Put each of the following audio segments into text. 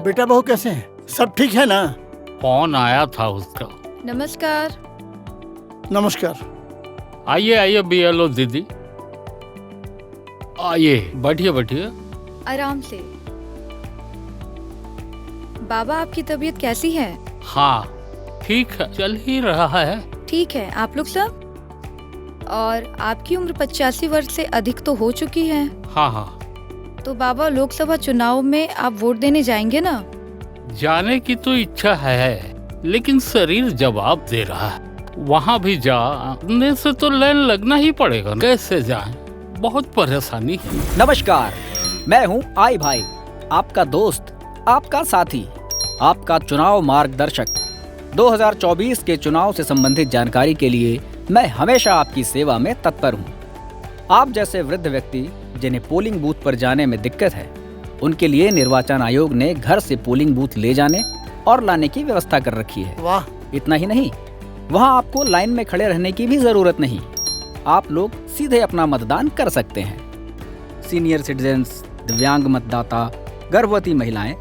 बेटा बहू कैसे हैं? सब ठीक है ना? फोन आया था उसका। नमस्कार। नमस्कार। आइए आइए बीएलओ दीदी, आइए बैठिए बैठिए। आराम से। बाबा, आपकी तबीयत कैसी है? हाँ ठीक है, चल ही रहा है। ठीक है। आप लोग सब? और आपकी उम्र 85 वर्ष से अधिक तो हो चुकी है। हाँ हाँ। तो बाबा, लोकसभा चुनाव में आप वोट देने जाएंगे ना? जाने की तो इच्छा है, लेकिन शरीर जवाब दे रहा है। वहाँ भी जाने से तो लाइन लगना ही पड़ेगा, कैसे जाएं? बहुत परेशानी है। नमस्कार, मैं हूँ आई भाई, आपका दोस्त, आपका साथी, आपका चुनाव मार्गदर्शक। 2024 के चुनाव से संबंधित जानकारी के लिए मैं हमेशा आपकी सेवा में तत्पर हूँ। आप जैसे वृद्ध व्यक्ति जिन्हें पोलिंग बूथ पर जाने में दिक्कत है, उनके लिए निर्वाचन आयोग ने घर से पोलिंग बूथ ले जाने और लाने की व्यवस्था कर रखी है। वाह! इतना ही नहीं, वहाँ आपको लाइन में खड़े रहने की भी जरूरत नहीं। आप लोग सीधे अपना मतदान कर सकते हैं। सीनियर सिटीजन्स, दिव्यांग मतदाता, गर्भवती महिलाएं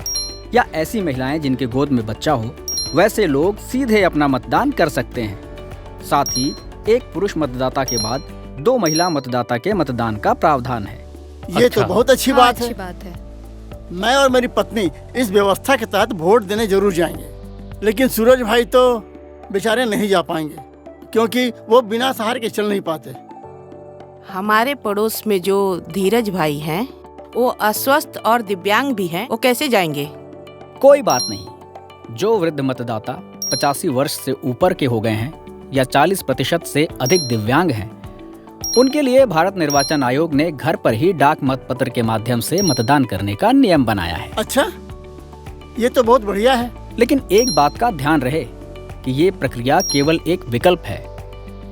या ऐसी महिलाएं जिनके गोद में बच्चा हो, वैसे लोग सीधे अपना मतदान कर सकते हैं। साथ ही एक पुरुष मतदाता के बाद 2 महिला मतदाता के मतदान का प्रावधान है। ये तो बहुत अच्छी बात है। अच्छी बात है। मैं और मेरी पत्नी इस व्यवस्था के तहत वोट देने जरूर जाएंगे, लेकिन सूरज भाई तो बेचारे नहीं जा पाएंगे क्योंकि वो बिना सहारे के चल नहीं पाते। हमारे पड़ोस में जो धीरज भाई हैं, वो अस्वस्थ और दिव्यांग भी हैं, वो कैसे जाएंगे? कोई बात नहीं, जो वृद्ध मतदाता 85 वर्ष से ऊपर के हो गए हैं या 40% से अधिक दिव्यांग हैं, उनके लिए भारत निर्वाचन आयोग ने घर पर ही डाक मतपत्र के माध्यम से मतदान करने का नियम बनाया है। अच्छा, ये तो बहुत बढ़िया है। लेकिन एक बात का ध्यान रहे कि ये प्रक्रिया केवल एक विकल्प है,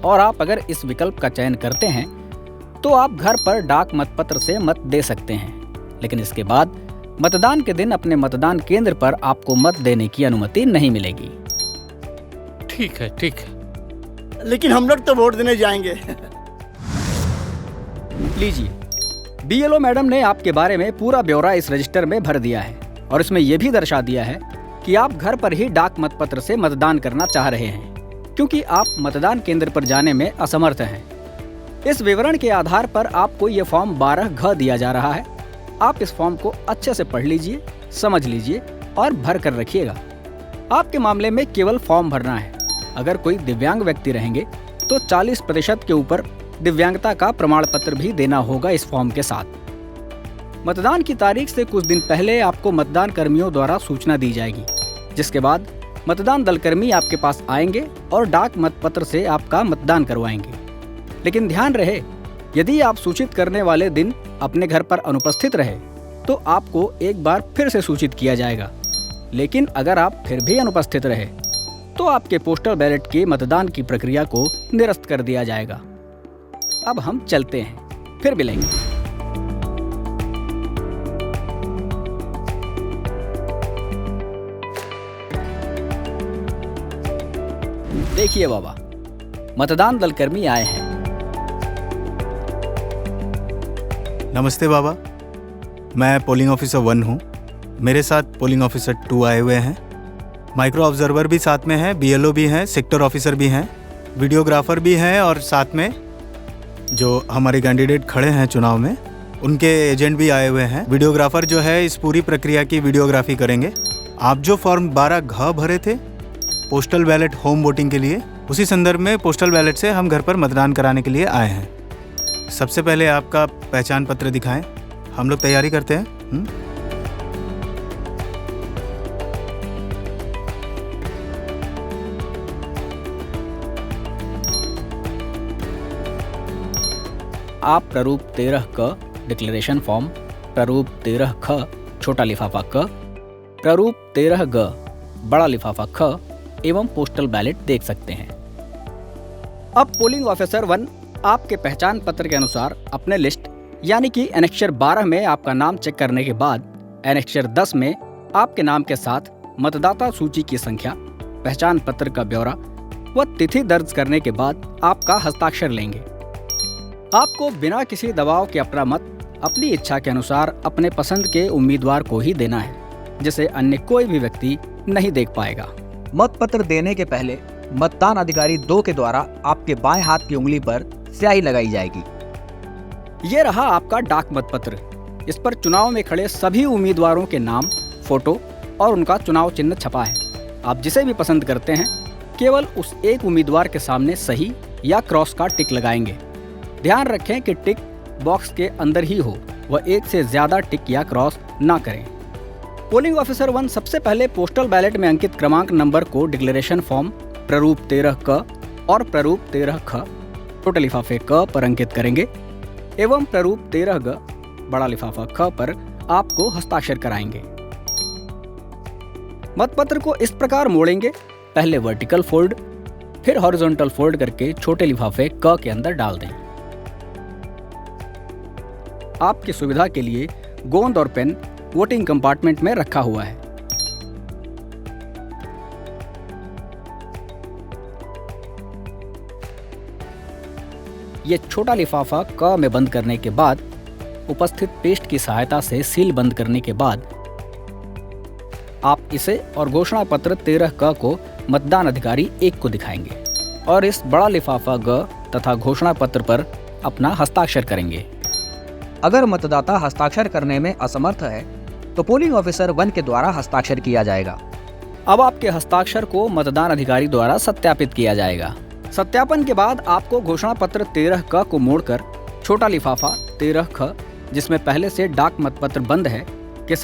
और आप अगर इस विकल्प का चयन करते हैं तो आप घर पर डाक मतपत्र से मत दे सकते हैं, लेकिन इसके बाद मतदान के दिन अपने मतदान केंद्र पर आपको मत देने की अनुमति नहीं मिलेगी। ठीक है ठीक है। लेकिन हम लोग तो वोट देने जाएंगे। लीजिए, बीएलओ मैडम ने आपके बारे में पूरा ब्यौरा इस रजिस्टर में भर दिया है और इसमें यह भी दर्शा दिया है कि आप घर पर ही डाक मतपत्र से मतदान करना चाह रहे हैं क्योंकि आप मतदान केंद्र पर जाने में असमर्थ हैं। इस विवरण के आधार पर आपको ये फॉर्म 12G दिया जा रहा है। आप इस फॉर्म को अच्छे से पढ़ लीजिए, समझ लीजिए और भर कर रखिएगा। आपके मामले में केवल फॉर्म भरना है। अगर कोई दिव्यांग व्यक्ति रहेंगे तो 40% के ऊपर दिव्यांगता का प्रमाण पत्र भी देना होगा इस फॉर्म के साथ। मतदान की तारीख से कुछ दिन पहले आपको मतदान कर्मियों द्वारा सूचना दी जाएगी, जिसके बाद मतदान दल कर्मी आपके पास आएंगे और डाक मतपत्र से आपका मतदान करवाएंगे। लेकिन ध्यान रहे, यदि आप सूचित करने वाले दिन अपने घर पर अनुपस्थित रहे तो आपको एक बार फिर से सूचित किया जाएगा। लेकिन अगर आप फिर भी अनुपस्थित रहे तो आपके पोस्टल बैलेट के मतदान की प्रक्रिया को निरस्त कर दिया जाएगा। अब हम चलते हैं, फिर मिलेंगे। देखिए बाबा, मतदान दल कर्मी आए हैं। नमस्ते बाबा, मैं पोलिंग ऑफिसर 1 हूँ। मेरे साथ पोलिंग ऑफिसर 2 आए हुए हैं। माइक्रो ऑब्जर्वर भी साथ में है, बीएलओ भी हैं, सेक्टर ऑफिसर भी हैं, वीडियोग्राफर भी हैं और साथ में जो हमारे कैंडिडेट खड़े हैं चुनाव में, उनके एजेंट भी आए हुए हैं। वीडियोग्राफर जो है इस पूरी प्रक्रिया की वीडियोग्राफी करेंगे। आप जो फॉर्म 12G भरे थे पोस्टल बैलेट होम वोटिंग के लिए, उसी संदर्भ में पोस्टल बैलेट से हम घर पर मतदान कराने के लिए आए हैं। सबसे पहले आपका पहचान पत्र दिखाएं, हम लोग तैयारी करते हैं। आप प्रारूप 13K डिक्लेरेशन फॉर्म, प्रारूप 13K छोटा लिफाफा क, प्रारूप 13G बड़ा लिफाफा ख एवं पोस्टल बैलेट देख सकते हैं। अब पोलिंग ऑफिसर 1 आपके पहचान पत्र के अनुसार अपने लिस्ट यानी कि एनेक्चर 12 में आपका नाम चेक करने के बाद एनेक्चर 10 में आपके नाम के साथ मतदाता सूची की संख्या, पहचान पत्र का ब्यौरा व तिथि दर्ज करने के बाद आपका हस्ताक्षर लेंगे। आपको बिना किसी दबाव के अपना मत अपनी इच्छा के अनुसार अपने पसंद के उम्मीदवार को ही देना है। जिसे अन्य कोई भी व्यक्ति नहीं देख पाएगा। मतपत्र देने के पहले मतदान अधिकारी 2 के द्वारा आपके बाएं हाथ की उंगली पर स्याही लगाई जाएगी। ये रहा आपका डाक मतपत्र। इस पर चुनाव में खड़े सभी उम्मीदवारों के नाम, फोटो और उनका चुनाव चिन्ह छपा है। आप जिसे भी पसंद करते हैं केवल उस एक उम्मीदवार के सामने सही या क्रॉस का टिक लगाएंगे। ध्यान रखें कि टिक बॉक्स के अंदर ही हो, वह एक से ज्यादा टिक या क्रॉस ना करें। पोलिंग ऑफिसर 1 सबसे पहले पोस्टल बैलेट में अंकित क्रमांक नंबर को डिक्लेरेशन फॉर्म प्रारूप 13 क और प्रारूप 13 ख छोटे लिफाफे क पर अंकित करेंगे एवं प्रारूप 13 ग बड़ा लिफाफा ख पर आपको हस्ताक्षर कराएंगे। मतपत्र को इस प्रकार मोड़ेंगे, पहले वर्टिकल फोल्ड फिर हॉरिजॉन्टल फोल्ड करके छोटे लिफाफे क के अंदर डाल दें। आपकी सुविधा के लिए गोंद और पेन वोटिंग कंपार्टमेंट में रखा हुआ है। ये छोटा लिफाफा क में बंद करने के बाद उपस्थित पेस्ट की सहायता से सील बंद करने के बाद आप इसे और घोषणा पत्र 13 क को मतदान अधिकारी 1 को दिखाएंगे और इस बड़ा लिफाफा ग तथा घोषणा पत्र पर अपना हस्ताक्षर करेंगे। अगर मतदाता हस्ताक्षर करने में असमर्थ है तो पोलिंग ऑफिसर 1 के द्वारा हस्ताक्षर किया जाएगा। अब आपके हस्ताक्षर को मतदान अधिकारी द्वारा सत्यापित किया जाएगा। सत्यापन के बाद आपको घोषणा पत्र 13 क को मोड़कर छोटा लिफाफा 13 ख जिसमें पहले से डाक मतपत्र बंद है